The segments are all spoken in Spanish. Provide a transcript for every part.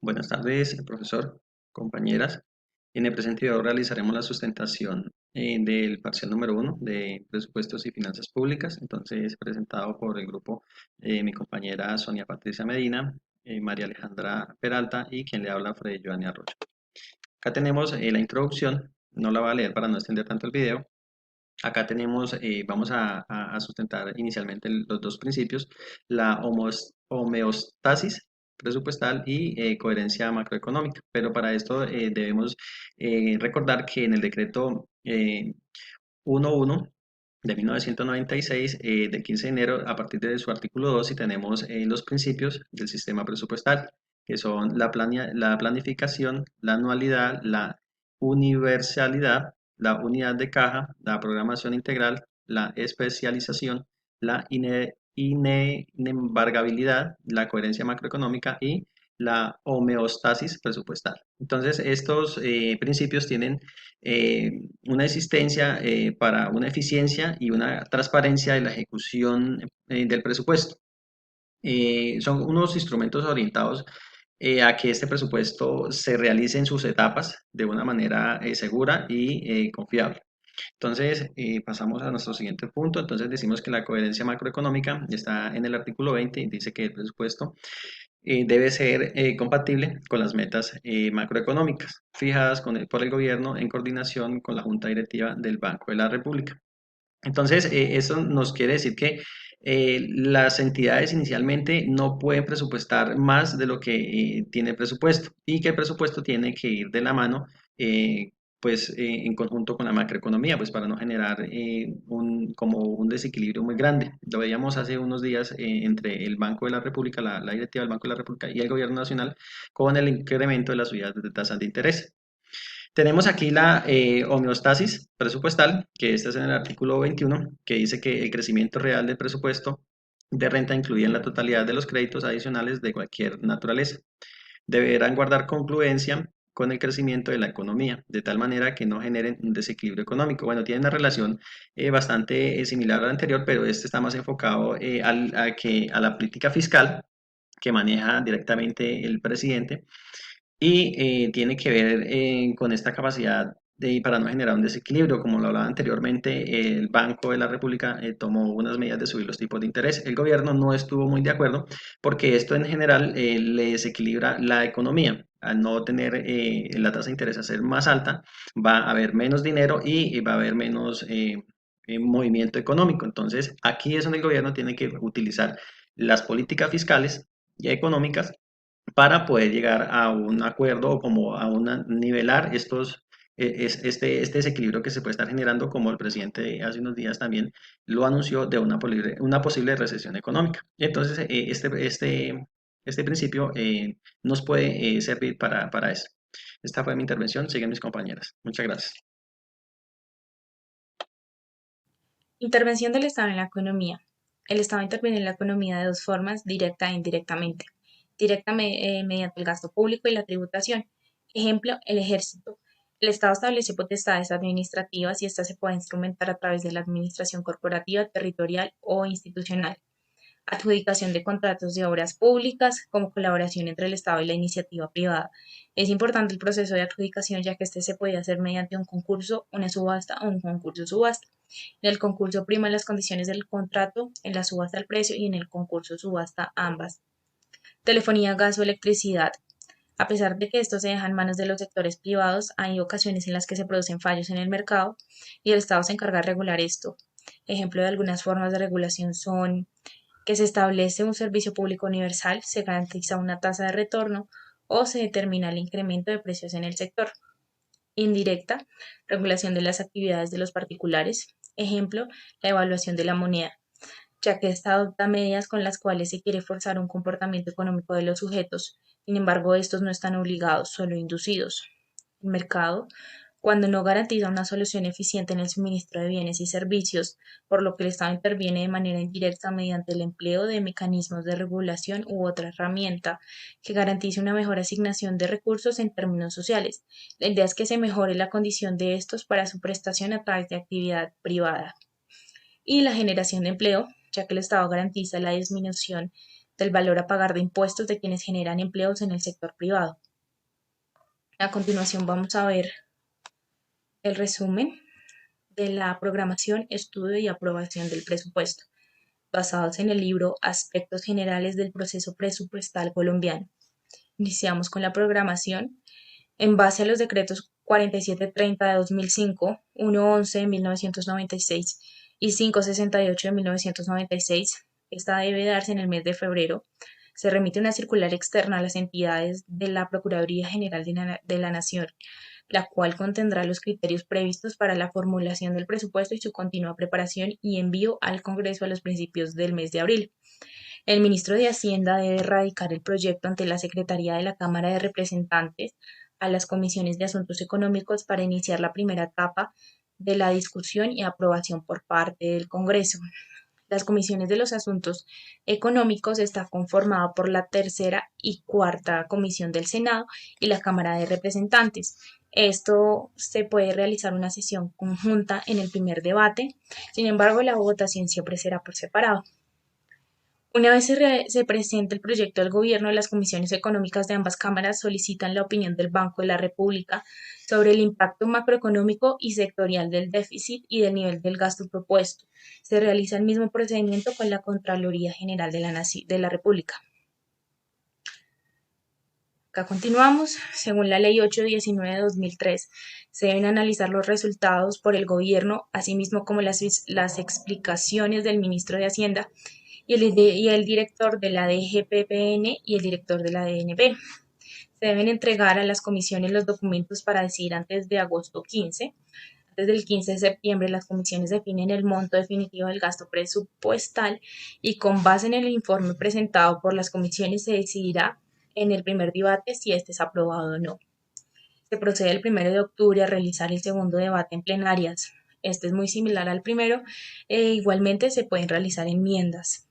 Buenas tardes, profesor, compañeras. En el presente video realizaremos la sustentación del parcial número 1 de Presupuestos y Finanzas Públicas, entonces presentado por el grupo mi compañera Sonia Patricia Medina, María Alejandra Peralta y quien le habla Freddy Giovanni Arroyo. Acá tenemos la introducción, no la voy a leer para no extender tanto el video. Acá tenemos, vamos a sustentar inicialmente los dos principios, la homeostasis presupuestal y coherencia macroeconómica. Pero para esto debemos recordar que en el decreto 11 de 1996, del 15 de enero, a partir de su artículo 2, y tenemos los principios del sistema presupuestal, que son la planificación, la anualidad, la universalidad, la unidad de caja, la programación integral, la especialización, la inembargabilidad, la coherencia macroeconómica y la homeostasis presupuestal. Entonces, estos principios tienen eh, una existencia para una eficiencia y una transparencia de la ejecución del presupuesto. Son unos instrumentos orientados a que este presupuesto se realice en sus etapas de una manera segura y confiable. Entonces, pasamos a nuestro siguiente punto. Entonces, decimos que la coherencia macroeconómica está en el artículo 20 y dice que el presupuesto debe ser compatible con las metas macroeconómicas fijadas por el gobierno en coordinación con la Junta Directiva del Banco de la República. Entonces, eso nos quiere decir que las entidades inicialmente no pueden presupuestar más de lo que tiene presupuesto y que el presupuesto tiene que ir de la mano, eh, pues en conjunto con la macroeconomía, pues para no generar como un desequilibrio muy grande. Lo veíamos hace unos días entre el Banco de la República, la directiva del Banco de la República y el gobierno nacional con el incremento de las subidas de tasas de interés. Tenemos aquí la homeostasis presupuestal, que esta es en el artículo 21, que dice que el crecimiento real del presupuesto de renta incluye en la totalidad de los créditos adicionales de cualquier naturaleza. Deberán guardar congruencia con el crecimiento de la economía, de tal manera que no generen un desequilibrio económico. Bueno, tiene una relación bastante similar a la anterior, pero este está más enfocado a la política fiscal que maneja directamente el presidente y tiene que ver con esta capacidad para no generar un desequilibrio. Como lo hablaba anteriormente, el Banco de la República tomó unas medidas de subir los tipos de interés. El gobierno no estuvo muy de acuerdo porque esto en general le desequilibra la economía. Al no tener la tasa de interés a ser más alta, va a haber menos dinero y va a haber menos movimiento económico. Entonces, aquí es donde el gobierno tiene que utilizar las políticas fiscales y económicas para poder llegar a un acuerdo o como a una, nivelar este desequilibrio que se puede estar generando, como el presidente hace unos días también lo anunció, de una posible recesión económica. Entonces, este principio nos puede servir para eso. Esta fue mi intervención. Siguen mis compañeras. Muchas gracias. Intervención del Estado en la economía. El Estado interviene en la economía de dos formas, directa e indirectamente. Directa mediante el gasto público y la tributación. Ejemplo, el ejército. El Estado establece potestades administrativas y éstas se pueden instrumentar a través de la administración corporativa, territorial o institucional. Adjudicación de contratos de obras públicas como colaboración entre el Estado y la iniciativa privada. Es importante el proceso de adjudicación ya que este se puede hacer mediante un concurso, una subasta o un concurso subasta. En el concurso prima las condiciones del contrato, en la subasta el precio y en el concurso subasta ambas. Telefonía, gas o electricidad. A pesar de que esto se deja en manos de los sectores privados, hay ocasiones en las que se producen fallos en el mercado y el Estado se encarga de regular esto. Ejemplo de algunas formas de regulación son que se establece un servicio público universal, se garantiza una tasa de retorno o se determina el incremento de precios en el sector. Indirecta, regulación de las actividades de los particulares. Ejemplo, la evaluación de la moneda, ya que esta adopta medidas con las cuales se quiere forzar un comportamiento económico de los sujetos. Sin embargo, estos no están obligados, solo inducidos. El mercado, cuando no garantiza una solución eficiente en el suministro de bienes y servicios, por lo que el Estado interviene de manera indirecta mediante el empleo de mecanismos de regulación u otra herramienta que garantice una mejor asignación de recursos en términos sociales. La idea es que se mejore la condición de estos para su prestación a través de actividad privada. Y la generación de empleo, ya que el Estado garantiza la disminución del valor a pagar de impuestos de quienes generan empleos en el sector privado. A continuación vamos a ver el resumen de la programación, estudio y aprobación del presupuesto, basados en el libro Aspectos Generales del Proceso Presupuestal Colombiano. Iniciamos con la programación. En base a los decretos 4730 de 2005, 111 de 1996 y 568 de 1996, esta debe darse en el mes de febrero. Se remite una circular externa a las entidades de la Procuraduría General de la Nación, la cual contendrá los criterios previstos para la formulación del presupuesto y su continua preparación y envío al Congreso a los principios del mes de abril. El ministro de Hacienda debe radicar el proyecto ante la Secretaría de la Cámara de Representantes a las comisiones de asuntos económicos para iniciar la primera etapa de la discusión y aprobación por parte del Congreso. Las comisiones de los asuntos económicos está conformada por la tercera y cuarta comisión del Senado y la Cámara de Representantes. Esto se puede realizar una sesión conjunta en el primer debate, sin embargo la votación siempre será por separado. Una vez se presente el proyecto al gobierno, las comisiones económicas de ambas cámaras solicitan la opinión del Banco de la República sobre el impacto macroeconómico y sectorial del déficit y del nivel del gasto propuesto. Se realiza el mismo procedimiento con la Contraloría General de la República. Acá continuamos. Según la Ley 819 de 2003, se deben analizar los resultados por el gobierno, asimismo como las explicaciones del ministro de Hacienda y el director de la DGPPN y el director de la DNP. Se deben entregar a las comisiones los documentos para decidir antes de agosto 15. Antes del 15 de septiembre, las comisiones definen el monto definitivo del gasto presupuestal y con base en el informe presentado por las comisiones se decidirá en el primer debate si este es aprobado o no. Se procede el 1 de octubre a realizar el segundo debate en plenarias. Este es muy similar al primero igualmente se pueden realizar enmiendas.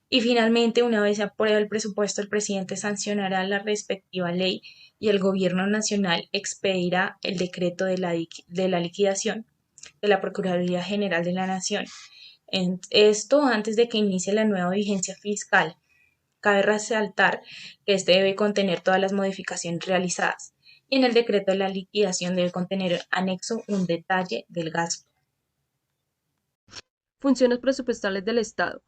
Y finalmente, una vez se apruebe el presupuesto, el presidente sancionará la respectiva ley y el gobierno nacional expedirá el decreto de la liquidación de la Procuraduría General de la Nación. Esto antes de que inicie la nueva vigencia fiscal. Cabe resaltar que este debe contener todas las modificaciones realizadas y en el decreto de la liquidación debe contener anexo un detalle del gasto. Funciones presupuestales del Estado.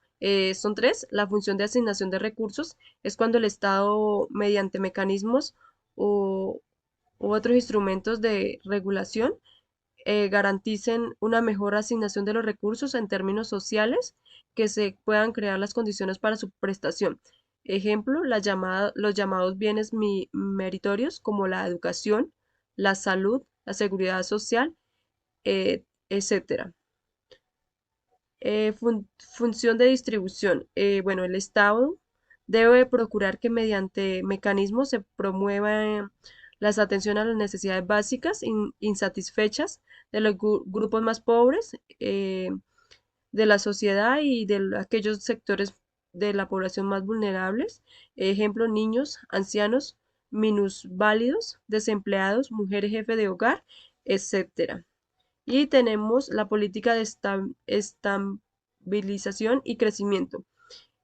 Son tres. La función de asignación de recursos es cuando el Estado, mediante mecanismos o, u otros instrumentos de regulación, garanticen una mejor asignación de los recursos en términos sociales, que se puedan crear las condiciones para su prestación. Ejemplo, los llamados bienes meritorios como la educación, la salud, la seguridad social, etcétera. Función de distribución. Bueno, el Estado debe procurar que mediante mecanismos se promueva las atención a las necesidades básicas insatisfechas de los grupos más pobres de la sociedad y de aquellos sectores de la población más vulnerables. Ejemplo, niños, ancianos, minusválidos, desempleados, mujeres jefe de hogar, etcétera. Y tenemos la política de estabilización y crecimiento,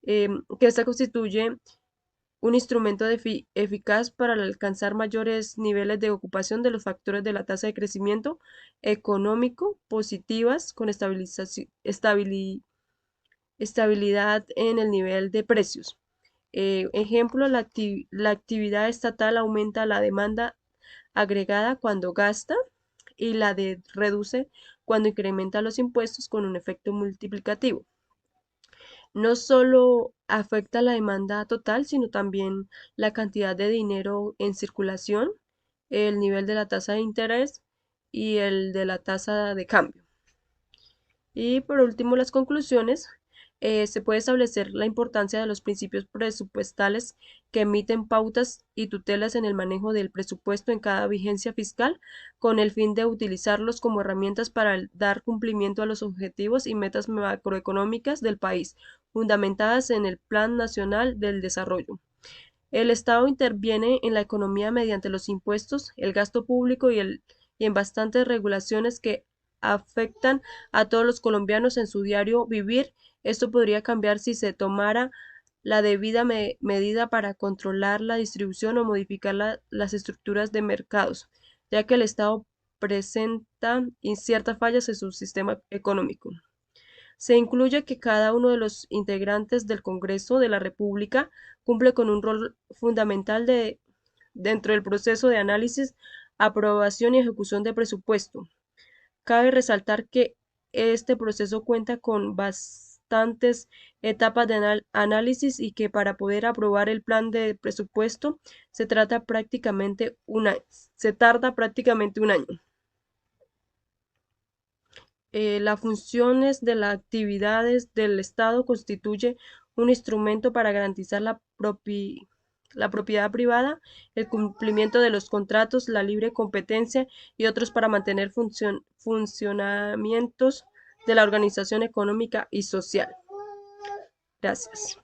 que esta constituye un instrumento eficaz para alcanzar mayores niveles de ocupación de los factores de la tasa de crecimiento económico positivas con estabilidad en el nivel de precios. Ejemplo, la actividad estatal aumenta la demanda agregada cuando gasta y la reduce cuando incrementa los impuestos con un efecto multiplicativo. No solo afecta la demanda total, sino también la cantidad de dinero en circulación, el nivel de la tasa de interés y el de la tasa de cambio. Y por último, las conclusiones. Se puede establecer la importancia de los principios presupuestales que emiten pautas y tutelas en el manejo del presupuesto en cada vigencia fiscal, con el fin de utilizarlos como herramientas para dar cumplimiento a los objetivos y metas macroeconómicas del país, fundamentadas en el Plan Nacional del Desarrollo. El Estado interviene en la economía mediante los impuestos, el gasto público y en bastantes regulaciones que afectan a todos los colombianos en su diario vivir. Esto podría cambiar si se tomara la debida medida para controlar la distribución o modificar las estructuras de mercados, ya que el Estado presenta ciertas fallas en su sistema económico. Se incluye que cada uno de los integrantes del Congreso de la República cumple con un rol fundamental dentro del proceso de análisis, aprobación y ejecución de presupuesto. Cabe resaltar que este proceso cuenta con bastantes etapas de análisis y que para poder aprobar el plan de presupuesto se tarda prácticamente un año. Las funciones de las actividades del Estado constituye un instrumento para garantizar la propiedad privada, el cumplimiento de los contratos, la libre competencia y otros para mantener funcionamientos de la organización económica y social. Gracias.